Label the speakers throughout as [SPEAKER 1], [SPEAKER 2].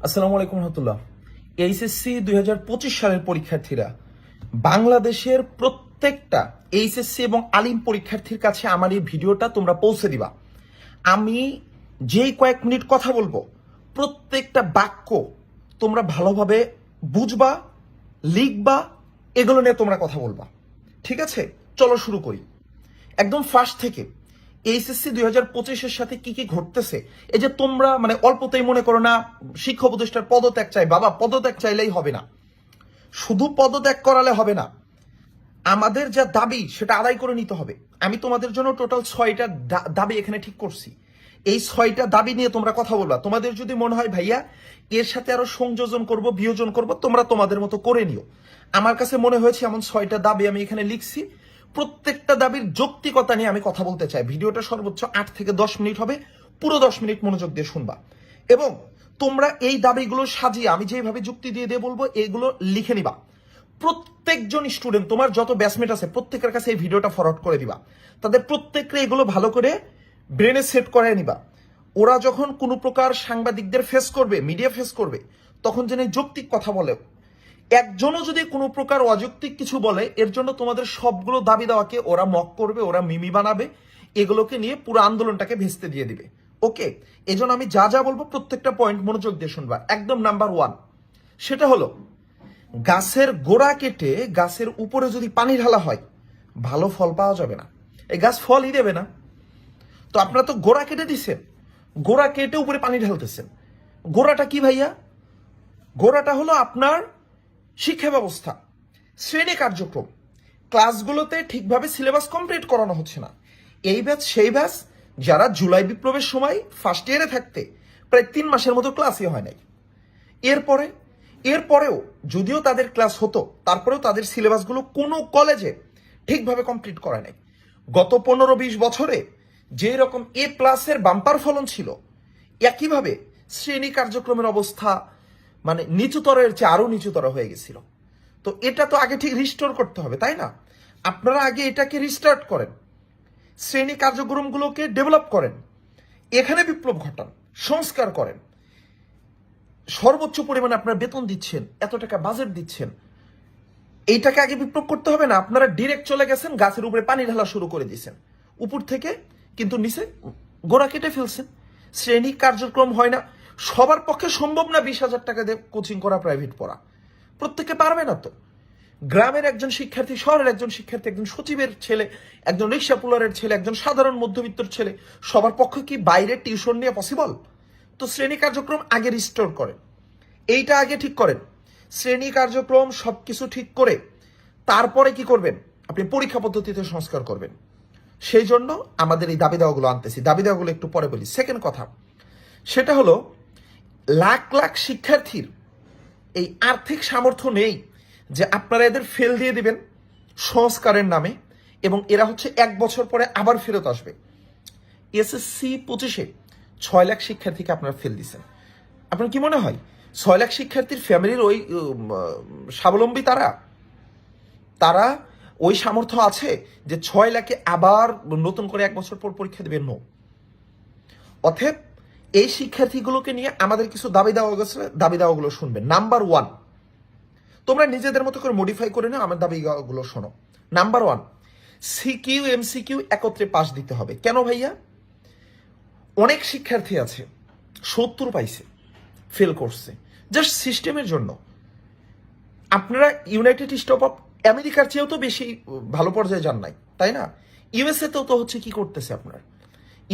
[SPEAKER 1] আসসালামু আলাইকুম রহমতুল্লাহ। এইচএসসি 2025 সালের পরীক্ষার্থীরা বাংলাদেশের প্রত্যেকটা এইচএসসি এবং আলিম পরীক্ষার্থীর কাছে আমার এই ভিডিওটা তোমরা পৌঁছে দিবা। আমি যেই কয়েক মিনিট কথা বলবো প্রত্যেকটা বাক্য তোমরা ভালোভাবে বুঝবা, লিখবা, এগুলো নিয়ে তোমরা কথা বলবা। ঠিক আছে, চলো শুরু করি একদম ফার্স্ট থেকে। এইচএসসি 2025-এর সাথে কি কি ঘটতেছে, এই যে তোমরা মানে অল্পতেই মনে করো না শিক্ষা উপদেষ্টার পদত্যাগ চাই। বাবা, পদত্যাগ চাইলেই হবে না, শুধু পদত্যাগ করালে হবে না, আমাদের যা দাবি সেটা আদায় করে নিতে হবে। আমি তোমাদের জন্য টোটাল 6টা দাবি এখানে ঠিক করছি। এই 6টা দাবি নিয়ে তোমরা কথা বলবা। তোমাদের যদি মনে হয় ভাইয়া এর সাথে আরো সংযোজন করব, বিয়োজন করব, তোমরা তোমাদের মতো করে নিও। আমার কাছে মনে হয়েছে এমন 6টা দাবি আমি এখানে লিখছি। প্রত্যেকটা দাবির যৌক্তিকতা নিয়ে আমি কথা বলতে চাই। ভিডিওটা সর্বোচ্চ 8 থেকে 10 মিনিট হবে, পুরো 10 মিনিট মনোযোগ দিয়ে শুনবা এবং তোমরা এই দাবিগুলো সাজিয়ে আমি যেভাবে যুক্তি দিয়ে দিয়ে বলবো এগুলো লিখে নিবা। প্রত্যেকজন স্টুডেন্ট, তোমার যত ব্যাচমেট আছে প্রত্যেকের কাছে এই ভিডিওটা ফরওয়ার্ড করে দিবা। তাদের প্রত্যেককে এগুলো ভালো করে ব্রেনে সেট করে নিবা। ওরা যখন কোনো প্রকার সাংবাদিকদের ফেস করবে, মিডিয়া ফেস করবে, তখন যেন যৌক্তিক কথা বলে। একজনও যদি কোনো প্রকার অযৌক্তিক কিছু বলে, এর জন্য তোমাদের সবগুলো দাবি দেওয়াকে ওরা মক করবে, ওরা মিমি বানাবে, এগুলোকে নিয়ে পুরো আন্দোলনটাকে ভেস্তে দিয়ে দিবে। ওকে, এই জন্য আমি যা যা বলবো প্রত্যেকটা পয়েন্ট মনোযোগ দিয়ে শুনবা। একদম নাম্বার 1, সেটা হলো গাছের গোড়া কেটে গাছের উপরে যদি পানি ঢালা হয় ভালো ফল পাওয়া যাবে না। এই গাছ ফলই দেবে না। তো আপনারা তো গোড়া কেটে দিচ্ছেন, গোড়া কেটে উপরে পানি ঢালতেছেন। গোড়াটা কি ভাইয়া? গোড়াটা হলো আপনার শিক্ষা ব্যবস্থা, শ্রেণী কার্যক্রম। ক্লাসগুলোতে ঠিকভাবে সিলেবাস কমপ্লিট করানো হচ্ছে না। এই ব্যাচ সেই ব্যাচ যারা জুলাই বিপ্লবের সময় ফার্স্ট ইয়ারে থাকতে প্রায় 3 মাসের মতো ক্লাসই হয় নাই। এরপরেও যদিও তাদের ক্লাস হতো, তারপরেও তাদের সিলেবাসগুলো কোনো কলেজে ঠিকভাবে কমপ্লিট করা নাই। গত 15-20 বছরে যে রকম A+-এর বাম্পার ফলন ছিল, একইভাবে শ্রেণী কার্যক্রমের অবস্থা মানে নিচুতরের চেয়ে আরো নিচুতর হয়ে গেছিল। তো এটা তো আগে ঠিক রিস্টোর করতে হবে, তাই না? আপনারা আগে এটাকে রিস্টার্ট করেন, শ্রেণী কার্যক্রমগুলোকে ডেভেলপ করেন, এখানে বিপ্লব ঘটান, সংস্কার করেন। সর্বোচ্চ পরিমাণে আপনারা বেতন দিচ্ছেন, এত টাকা বাজেট দিচ্ছেন, এইটাকে আগে বিপ্লব করতে হবে না। আপনারা ডিরেক্ট চলে গেছেন, গাছের উপরে পানি ঢালা শুরু করে দিয়েছেন উপর থেকে, কিন্তু নিচে গোড়া কেটে ফেলছেন। শ্রেণী কার্যক্রম হয় না। সবার পক্ষে সম্ভব না 20,000 টাকা দিয়ে কোচিং করা, প্রাইভেট পড়া। প্রত্যেকে পারবে না তো। গ্রামের একজন শিক্ষার্থী, শহরের একজন শিক্ষার্থী, একজন সচিবের ছেলে, একজন রিক্সা পুলারের ছেলে, একজন সাধারণ মধ্যবিত্তর ছেলে, সবার পক্ষে কি বাইরে টিউশন নিয়ে পসিবল? তো শ্রেণী কার্যক্রম আগে রিস্টোর করেন, এইটা আগে ঠিক করেন। শ্রেণী কার্যক্রম সবকিছু ঠিক করে তারপরে কি করবেন? আপনি পরীক্ষা পদ্ধতিতে সংস্কার করবেন। সেই জন্য আমাদের এই দাবি দেওয়াগুলো আনতেছি। দাবি দেওয়াগুলো একটু পরে বলি। সেকেন্ড কথা, সেটা হলো লাখ লাখ শিক্ষার্থীর এই আর্থিক সামর্থ্য নেই যে আপনারা এদের ফেল দিয়ে দিবেন সংস্কারের নামে, এবং এরা হচ্ছে 1 বছর পরে আবার ফেরত আসবে। এসএসসি 25-এ 6 লাখ শিক্ষার্থীকে আপনারা ফেল দিচ্ছেন। আপনার কি মনে হয় 6 লাখ শিক্ষার্থীর ফ্যামিলির ওই স্বাবলম্বী তারা ওই সামর্থ্য আছে যে 6 লাখে আবার নতুন করে 1 বছর পর পরীক্ষা দেবেন? নো। অতএব এই শিক্ষার্থীগুলোকে নিয়ে আমাদের কিছু দাবি দেওয়া গেছে, দাবি দেওয়াগুলো শুনবেন। নাম্বার 1, তোমরা নিজেদের মতো করে মডিফাই করে নাও, আমার দাবিগুলো শোনো। নাম্বার 1, সিকিউ এমসিকিউ একত্রে পাস দিতে হবে। কেন ভাইয়া? অনেক শিক্ষার্থী আছে 70 পাইছে, ফেল করছে জাস্ট সিস্টেমের জন্য। আপনারা ইউনাইটেড স্টেট অফ আমেরিকার চেয়েও তো বেশি ভালো পর্যায়ে যান নাই, তাই না? ইউএসএ তেও তো হচ্ছে কি করতেছে আপনার,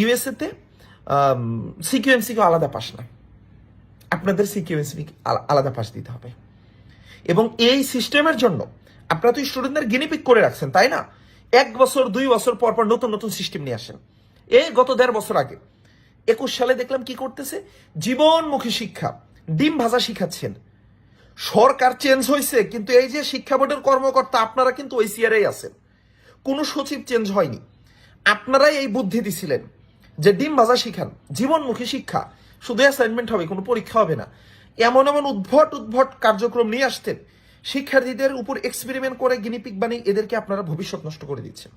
[SPEAKER 1] ইউএসএ তে সিকিউ এমসিকিউ আলাদা পাস না, আপনাদের সিকিউ এমসিকিউ আলাদা পাস দিতে হবে। এবং এই সিস্টেমের জন্য আপনারা তো স্টুডেন্টদের গিনিপিক করে রাখছেন, তাই না? 1 বছর 2 বছর পর পর নতুন নতুন সিস্টেম নিয়ে আসেন। এই গত 1.5 বছর আগে 21 সালে দেখলাম কি করতেছে, জীবনমুখী শিক্ষা, ডিম ভাজা শিখাচ্ছেন। সরকার চেঞ্জ হয়েছে, কিন্তু এই যে শিক্ষা বোর্ডের কর্মকর্তা আপনারা কিন্তু ওই চেয়ারেই আছেন, কোনো সচিব চেঞ্জ হয়নি। আপনারাই এই বুদ্ধি দিছিলেন যে ডিম ভাজা শিখান, জীবনমুখী শিক্ষা, শুধু অ্যাসাইনমেন্ট হবে, কোনো পরীক্ষা হবে না। এমন এমন উদ্ভট কার্যক্রম নিয়ে আসতেন, শিক্ষার্থীদের উপর এক্সপেরিমেন্ট করে গিনিপিক বানিয়ে এদেরকে আপনারা ভবিষ্যৎ নষ্ট করে দিচ্ছেন।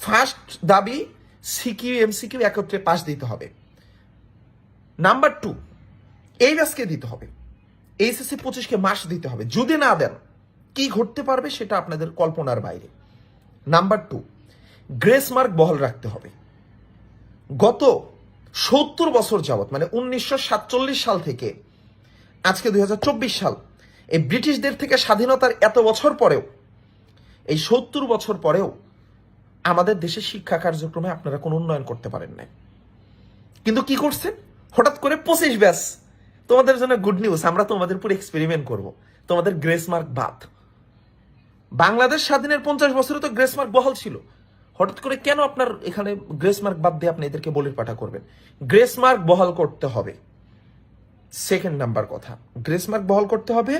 [SPEAKER 1] ফার্স্ট দাবি, সিকিউ এমসিকিউ একত্রে পাস দিতে হবে। নাম্বার 2, এই ব্যাচকে দিতে হবে, এইচএসসি 25-কে মাস দিতে হবে। যদি না দেন কি ঘটতে পারবে সেটা আপনাদের কল্পনার বাইরে। নাম্বার 2, গ্রেস মার্ক বহাল রাখতে হবে। গত 70 বছর যাবত, মানে 1947 সাল থেকে আজকে 2024 সাল, এই ব্রিটিশদের থেকে স্বাধীনতার এত বছর পরেও, এই 70 বছর পরেও আমাদের দেশের শিক্ষা কার্যক্রমে আপনারা কোনো উন্নয়ন করতে পারেন না। কিন্তু কি করছেন? হঠাৎ করে 25 ব্যাচ, তোমাদের জন্য গুড নিউজ, আমরা তোমাদের উপর এক্সপেরিমেন্ট করব, তোমাদের গ্রেস মার্ক বাদ। বাংলাদেশ স্বাধীনের 50 বছরে তো গ্রেস মার্ক বহাল ছিল, হঠাৎ করে কেন আপনার এখানে গ্রেস মার্ক বাদ দিয়ে আপনি এদেরকে বলির পাঠা করবেন? গ্রেস মার্ক বহাল করতে হবে। সেকেন্ড নাম্বার কথা, গ্রেস মার্ক বহাল করতে হবে।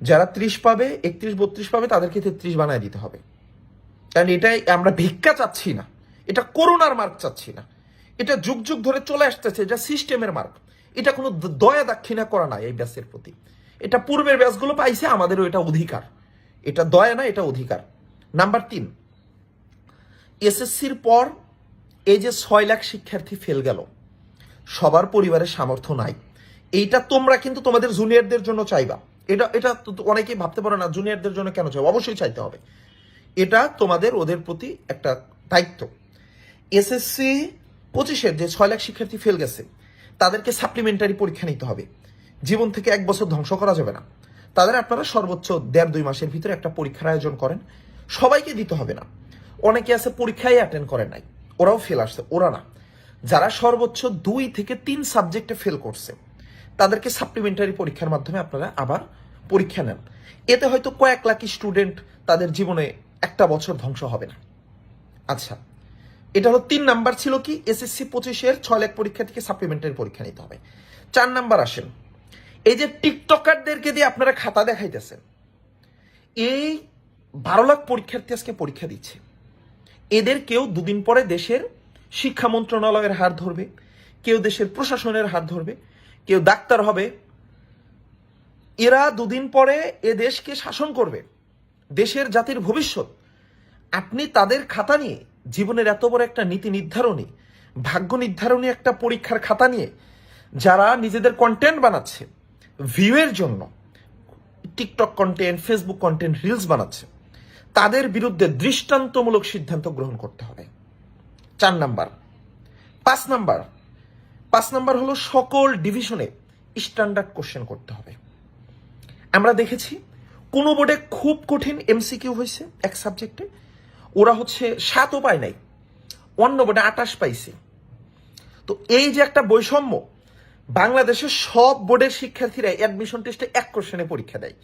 [SPEAKER 1] যারা 30 পাবে, 31, 32 পাবে, তাদেরকে 33 বানায় দিতে হবে। কারণ এটাই আমরা ভিক্ষা চাচ্ছি না, এটা করোনার মার্ক চাচ্ছি না, এটা যুগ যুগ ধরে চলে আসতেছে, এটা সিস্টেমের মার্ক। এটা কোনো দয়া দাক্ষিণা করা নাই এই ব্যাচের প্রতি। এটা পূর্বের ব্যাচগুলো পাইছে, আমাদেরও এটা অধিকার। এটা দয়া না, এটা অধিকার। নাম্বার 3, এসএসসির পর এই যে 6 লাখ শিক্ষার্থী ফেল গেল, সবার পরিবারের সামর্থ্য নাই। এইটা তোমরা কিন্তু তোমাদের জুনিয়রদের জন্য চাইবা। এটা এটা অনেকেই ভাবতে পারো না জুনিয়রদের জন্য কেন চাইবো, অবশ্যই চাইতে হবে। এটা তোমাদের ওদের প্রতি একটা দায়িত্ব। এসএসসি 25-এর যে 6 লাখ শিক্ষার্থী ফেল গেছে, তাদেরকে সাপ্লিমেন্টারি পরীক্ষা নিতে হবে। জীবন থেকে 1 বছর ধ্বংস করা যাবে না। তাদের আপনারা সর্বোচ্চ 1.5-2 মাসের ভিতরে একটা পরীক্ষার আয়োজন করেন। সবাইকে দিতে হবে না, অনেকে আছে পরীক্ষায় অ্যাটেন্ড করে নাই, ওরাও ফেল আসছে। ওরা না, যারা সর্বোচ্চ 2 থেকে 3 সাবজেক্টে ফেল করছে, তাদেরকে সাপ্লিমেন্টারি পরীক্ষার মাধ্যমে আপনারা আবার পরীক্ষা নেন। এতে হয়তো কয়েক লাখ স্টুডেন্ট তাদের জীবনে একটা বছর ধ্বংস হবে না। আচ্ছা, এটা হলো 3 নাম্বার ছিল কি, এসএসসি 25-এর 6 লাখ পরীক্ষা থেকে সাপ্লিমেন্টারি পরীক্ষা নিতে হবে। 4 নাম্বার আসেন, এই যে টিকটকারদেরকে দিয়ে আপনারা খাতা দেখাইতেছেন, এই 12 লাখ পরীক্ষার্থী আজকে পরীক্ষা দিচ্ছে। এদের কেউ 2 দিন পরে দেশের শিক্ষা মন্ত্রণালয়ের হাত ধরবে, কেউ দেশের প্রশাসনের হাত ধরবে, কেউ ডাক্তার হবে। এরা 2 দিন পরে এ দেশকে শাসন করবে, দেশের জাতির ভবিষ্যৎ। আপনি তাদের খাতা নিয়ে, জীবনের এত বড় একটা নীতি নির্ধারণী, ভাগ্য নির্ধারণী একটা পরীক্ষার খাতা নিয়ে যারা নিজেদের কন্টেন্ট বানাচ্ছে ভিউয়ের জন্য, TikTok content, Facebook content, reels বানাচ্ছে, তাদের বিরুদ্ধে দৃষ্টান্তমূলক সিদ্ধান্ত গ্রহণ করতে হবে। 4 নাম্বার। 5 নাম্বার হলো সকল ডিভিশনে স্ট্যান্ডার্ড কোশ্চেন করতে হবে। আমরা দেখেছি কোন বোর্ডে খুব কঠিন এমসিকিউ হয়েছে এক সাবজেক্টে, ওরা 7ও পায় নাই, অন্য বোর্ডে 28 পাইছে। তো এই যে একটা বৈষম্য, বাংলাদেশের সব বোর্ডের শিক্ষার্থীরা অ্যাডমিশন টেস্টে 1 কোশ্চেনে পরীক্ষা দেয়।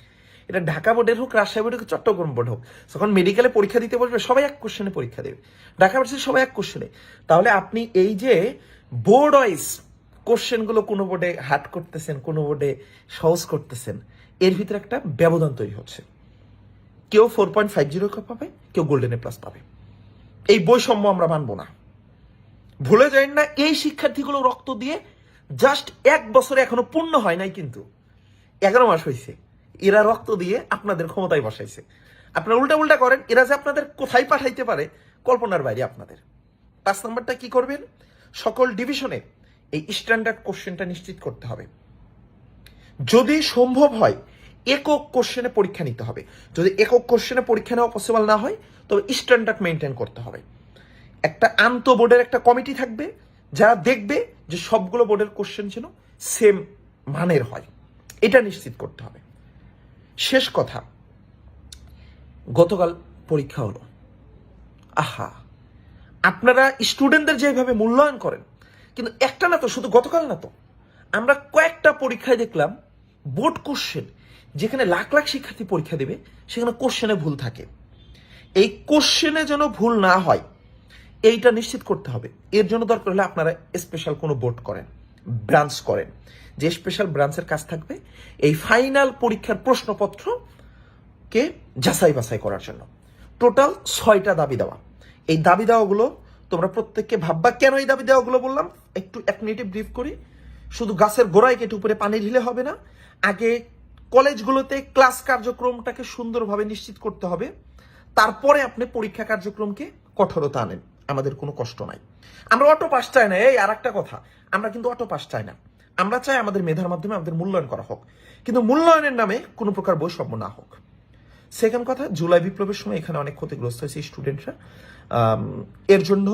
[SPEAKER 1] এটা ঢাকা বোর্ডের হোক, রাজশাহী বোর্ড হোক, চট্টগ্রাম বোর্ড হোক, যখন মেডিকেলে পরীক্ষা দিতে বসবে সবাই 1 কোশ্চেনে পরীক্ষা দেবে। ঢাকা বোর্ডে সবাই 1 কোশ্চেনে। তাহলে আপনি এই যে বোর্ড ওয়াইজ কোশ্চেনগুলো কোনো বোর্ডে হার্ড করতেছেন, কোনো বোর্ডে সহজ করতেছেন, এর ভিতরে একটা ব্যবধান তৈরি হচ্ছে। কেউ 4.50 পাবে, কেউ গোল্ডেন প্লাস পাবে। এই বৈষম্য আমরা মানব না। ভুলে যাই না, এই শিক্ষার্থীগুলো রক্ত দিয়ে জাস্ট 1 বছরে এখনো পূর্ণ হয় নাই, কিন্তু 11 মাস হয়েছে, এরা রক্ত দিয়ে আপনাদের ক্ষমতায় বসাইছে। আপনারা উল্টা উল্টা করেন, এরা যে আপনাদের কোথায় পাঠাইতে পারে কল্পনার বাইরে আপনাদের। 5 নাম্বারটা কি করবেন? সকল ডিভিশনে এই স্ট্যান্ডার্ড কোশ্চেনটা নিশ্চিত করতে হবে। যদি সম্ভব হয় একক কোশ্চেনে পরীক্ষা নিতে হবে। যদি একক কোশ্চেনে পরীক্ষা নেওয়া পসিবল না হয়, তবে স্ট্যান্ডার্ড মেনটেন করতে হবে। একটা আন্ত বোর্ডের একটা কমিটি থাকবে, যারা দেখবে যে সবগুলো বোর্ডের কোশ্চেন যেন সেম মানের হয়, এটা নিশ্চিত করতে হবে। শেষ কথা, গতকাল পরীক্ষা হলো, আহা, আপনারা স্টুডেন্টদের যেভাবে মূল্যায়ন করেন, কিন্তু একটা না তো, শুধু গতকাল না তো, আমরা কয়েকটা পরীক্ষায় দেখলাম বোর্ড কোশ্চেন, যেখানে লাখ লাখ শিক্ষার্থী পরীক্ষা দেবে, সেখানে কোশ্চেনে ভুল থাকে। এই কোশ্চেনে যেন ভুল না হয়, এইটা নিশ্চিত করতে হবে। এর জন্য দরকার হলে আপনারা স্পেশাল কোনো বোর্ড করেন, ব্রাঞ্চ করেন, যে স্পেশাল ব্রাঞ্চের কাজ থাকবে এই ফাইনাল পরীক্ষার প্রশ্নপত্রকে যাচাই বাছাই করার জন্য। টোটাল 6টা দাবি দেওয়া। এই দাবি দেওয়াগুলো তোমরা প্রত্যেককে ভাববা কেন এই দাবি দেওয়াগুলো বললাম, একটু 1 মিনিটে ব্রিফ করি। শুধু গাছের গোড়ায় কেটে উপরে পানি ঢেলে হবে না। আগে কলেজগুলোতে ক্লাস কার্যক্রমটাকে সুন্দরভাবে নিশ্চিত করতে হবে, তারপরে আপনি পরীক্ষা কার্যক্রমকে কঠোরতা আনেন। আমাদের কোনো কষ্ট নাই, আমরা অটো পাস চাই না। এই আর একটা কথা, আমরা কিন্তু অটো পাস চাই না, আমরা চাই আমাদের মেধার মাধ্যমে আমাদের মূল্যায়ন করা হোক, কিন্তু মূল্যায়নের নামে কোনো প্রকার বৈষম্য না হোক। সেকেন্ড কথা, জুলাই বিপ্লবের সময় এখানে অনেক ক্ষতিগ্রস্ত হয়েছে স্টুডেন্টরা। এর জন্য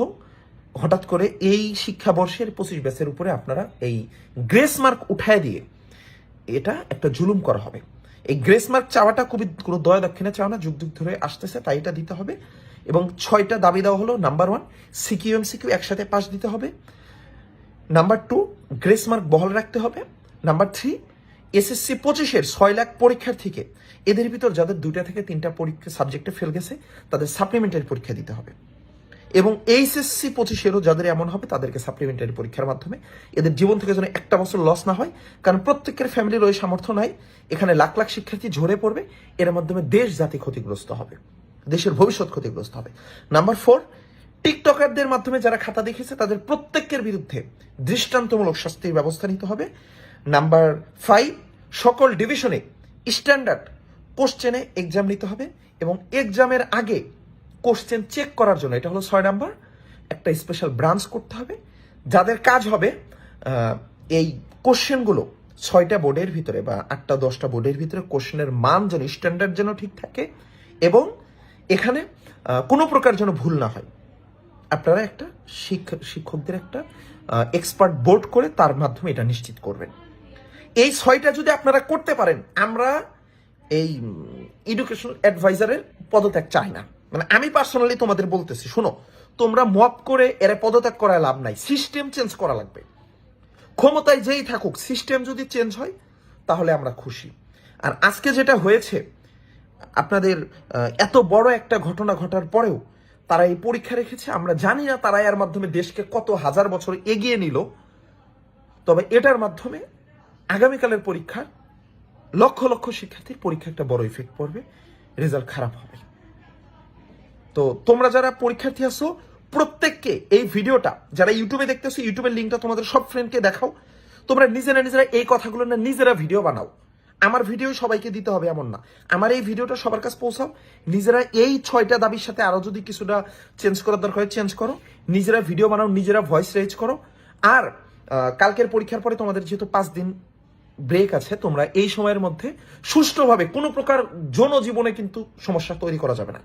[SPEAKER 1] হঠাৎ করে এই শিক্ষাবর্ষের 25 ব্যাচের উপরে আপনারা এই গ্রেস মার্ক উঠায় দিয়ে এটা একটা জুলুম করা হবে। এই গ্রেস মার্ক চাওয়াটা খুবই কোনো দয়া দক্ষিণে চাওয়া না, যুগ যুগ ধরে আসতেছে, তাই এটা দিতে হবে। এবং 6টা দাবি দেওয়া হলো। নাম্বার 1, সিকিউ এমসিকিউ একসাথে পাস দিতে হবে। নাম্বার 2, গ্রেস মার্ক বহাল রাখতে হবে। নাম্বার 3, এসএসসি 25-এর 6 লাখ পরীক্ষার্থীকে এদের ভিতর যাদের 2টা থেকে 3টা পরীক্ষা সাবজেক্টে ফেল গেছে তাদের সাপ্লিমেন্টারি পরীক্ষা দিতে হবে। এবং এইচএসসি 25-এরও যাদের এমন হবে তাদেরকে সাপ্লিমেন্টারি পরীক্ষার মাধ্যমে এদের জীবন থেকে যেন একটা বছর লস না হয়, কারণ প্রত্যেকের ফ্যামিলির ওই সামর্থ্য নাই। এখানে লাখ লাখ শিক্ষার্থী ঝরে পড়বে, এর মাধ্যমে দেশ জাতি ক্ষতিগ্রস্ত হবে, দেশের ভবিষ্যৎ ক্ষতিগ্রস্ত হবে। নাম্বার 4, টিকটকারদের মাধ্যমে যারা খাতা দেখেছে তাদের প্রত্যেকের বিরুদ্ধে দৃষ্টান্তমূলক শাস্তির ব্যবস্থা নিতে হবে। নাম্বার 5, সকল ডিভিশনে স্ট্যান্ডার্ড কোশ্চেনে এক্সাম নিতে হবে এবং এক্সামের আগে কোশ্চেন চেক করার জন্য, এটা হলো 6 নাম্বার, একটা স্পেশাল ব্রাঞ্চ করতে হবে যাদের কাজ হবে এই কোশ্চেনগুলো 6টা বোর্ডের ভিতরে বা 8টা 10টা বোর্ডের ভিতরে কোশ্চেনের মান যেন স্ট্যান্ডার্ড যেন ঠিক থাকে এবং এখানে কোনো প্রকার যেন ভুল না হয়। আপনারা একটা শিক্ষকদের একটা এক্সপার্ট বোর্ড করে তার মাধ্যমে এটা নিশ্চিত করবেন। এই 6টা যদি আপনারা করতে পারেন, আমরা এই এডুকেশনাল অ্যাডভাইজারের পদত্যাগ চাই না। মানে আমি পার্সোনালি তোমাদের বলতেছি, শোনো, তোমরা মপ করে এর পদত্যাগ করায় লাভ নাই, সিস্টেম চেঞ্জ করা লাগবে। ক্ষমতায় যেই থাকুক, সিস্টেম যদি চেঞ্জ হয় তাহলে আমরা খুশি। আর আজকে যেটা হয়েছে, আপনাদের এত বড় একটা ঘটনা ঘটার পরেও তারা এই পরীক্ষা রেখেছে। আমরা জানি না তারা এর মাধ্যমে দেশকে কত হাজার বছর এগিয়ে নিল, তবে এটার মাধ্যমে আগামীকালের পরীক্ষা লক্ষ লক্ষ শিক্ষার্থীর পরীক্ষা একটা বড় ইফেক্ট পড়বে, রেজাল্ট খারাপ হবে। তো তোমরা যারা পরীক্ষার্থী আছো প্রত্যেককে এই ভিডিওটা, যারা ইউটিউবে দেখতেছো, ইউটিউবের লিঙ্কটা তোমাদের সব ফ্রেন্ডকে দেখাও। তোমরা নিজেরা এই কথাগুলো না নিজেরা ভিডিও বানাও। আমার ভিডিও সবাইকে দিতে হবে এমন না, আমার এই ভিডিওটা সবার কাছে পৌঁছাও। নিজেরা এই 6টা দাবির সাথে আরো যদি কিছুটা চেঞ্জ করার দরকার হয় চেঞ্জ করো, নিজেরা ভিডিও বানাও, নিজেরা ভয়েস রেজ করো। আর কালকের পরীক্ষার পরে তোমাদের যেহেতু 5 দিন ব্রেক আছে, তোমরা এই সময়ের মধ্যে সুষ্ঠুভাবে কোনো প্রকার জনজীবনে কিন্তু সমস্যা তৈরি করা যাবে না,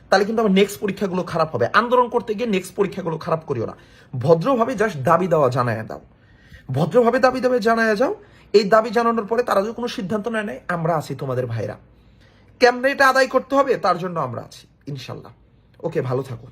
[SPEAKER 1] তাহলে কিন্তু আমার নেক্সট পরীক্ষাগুলো খারাপ হবে। আন্দোলন করতে গিয়ে নেক্সট পরীক্ষাগুলো খারাপ করিও না, ভদ্রভাবে জাস্ট দাবি দেওয়া জানায় দাও, ভদ্রভাবে দাবি দেওয়া জানায় যাও। এই দাবি জানানোর পরে তারা যদি কোনো সিদ্ধান্ত নেয়, আমরা আছি তোমাদের ভাইরা। কেমনে এটা আদায় করতে হবে তার জন্য আমরা আছি ইনশাল্লাহ। ওকে, ভালো থাকো।